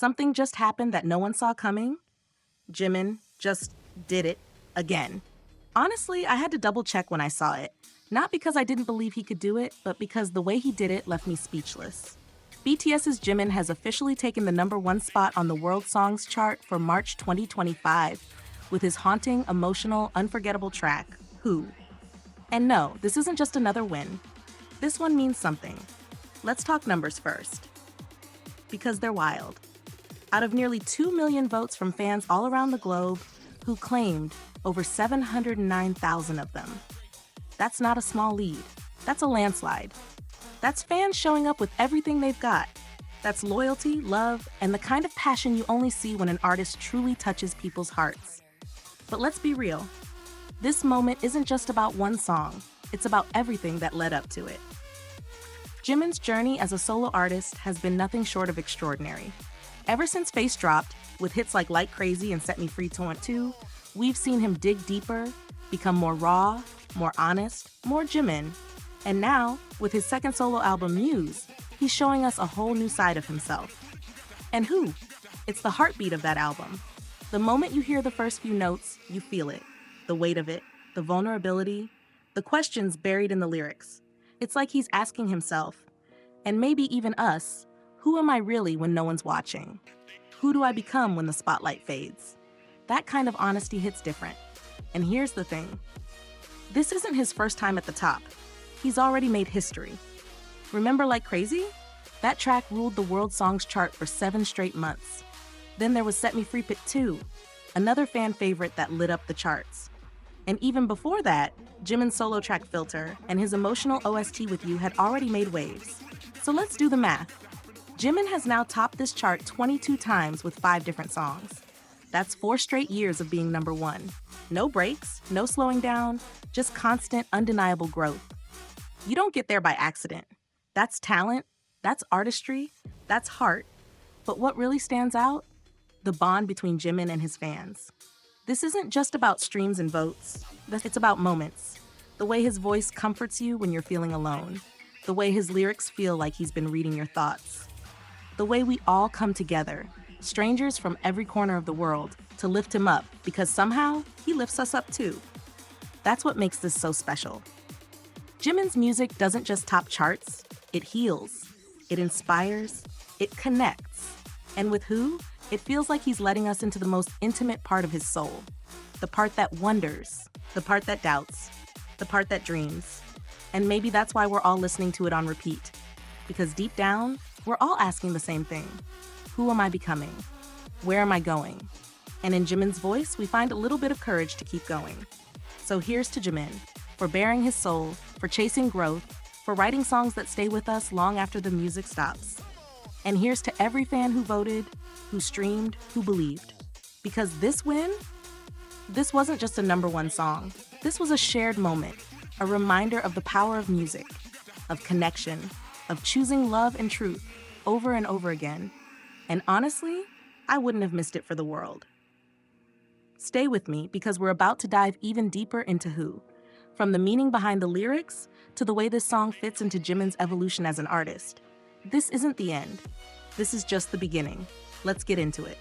Something just happened that no one saw coming. Jimin just did it again. Honestly, I had to double check when I saw it. Not because I didn't believe he could do it, but because the way he did it left me speechless. BTS's Jimin has officially taken the #1 spot on the World Songs chart for March 2025 with his haunting, emotional, unforgettable track, Who. And no, this isn't just another win. This one means something. Let's talk numbers first. Because they're wild. Out of nearly 2 million votes from fans all around the globe, Who claimed over 709,000 of them. That's not a small lead. That's a landslide. That's fans showing up with everything they've got. That's loyalty, love, and the kind of passion you only see when an artist truly touches people's hearts. But let's be real. This moment isn't just about one song. It's about everything that led up to it. Jimin's journey as a solo artist has been nothing short of extraordinary. Ever since Face dropped, with hits like Crazy and Set Me Free 2, we've seen him dig deeper, become more raw, more honest, more Jimin. And now, with his second solo album, Muse, he's showing us a whole new side of himself. And Who? It's the heartbeat of that album. The moment you hear the first few notes, you feel it. The weight of it, the vulnerability, the questions buried in the lyrics. It's like he's asking himself, and maybe even us, who am I really when no one's watching? Who do I become when the spotlight fades? That kind of honesty hits different. And here's the thing. This isn't his first time at the top. He's already made history. Remember Like Crazy? That track ruled the World Songs chart for 7 straight months. Then there was Set Me Free 2, another fan favorite that lit up the charts. And even before that, Jimin's solo track Filter and his emotional OST With You had already made waves. So let's do the math. Jimin has now topped this chart 22 times with 5 different songs. That's 4 straight years of being #1. No breaks, no slowing down, just constant, undeniable growth. You don't get there by accident. That's talent, that's artistry, that's heart. But what really stands out? The bond between Jimin and his fans. This isn't just about streams and votes. It's about moments. The way his voice comforts you when you're feeling alone. The way his lyrics feel like he's been reading your thoughts. The way we all come together, strangers from every corner of the world, to lift him up because somehow he lifts us up too. That's what makes this so special. Jimin's music doesn't just top charts, it heals, it inspires, it connects. And with Who, it feels like he's letting us into the most intimate part of his soul. The part that wonders, the part that doubts, the part that dreams. And maybe that's why we're all listening to it on repeat. Because deep down, we're all asking the same thing. Who am I becoming? Where am I going? And in Jimin's voice, we find a little bit of courage to keep going. So here's to Jimin, for bearing his soul, for chasing growth, for writing songs that stay with us long after the music stops. And here's to every fan who voted, who streamed, who believed. Because this win, this wasn't just a #1 song. This was a shared moment, a reminder of the power of music, of connection, of choosing love and truth over and over again. And honestly, I wouldn't have missed it for the world. Stay with me because we're about to dive even deeper into Who. From the meaning behind the lyrics to the way this song fits into Jimin's evolution as an artist. This isn't the end. This is just the beginning. Let's get into it.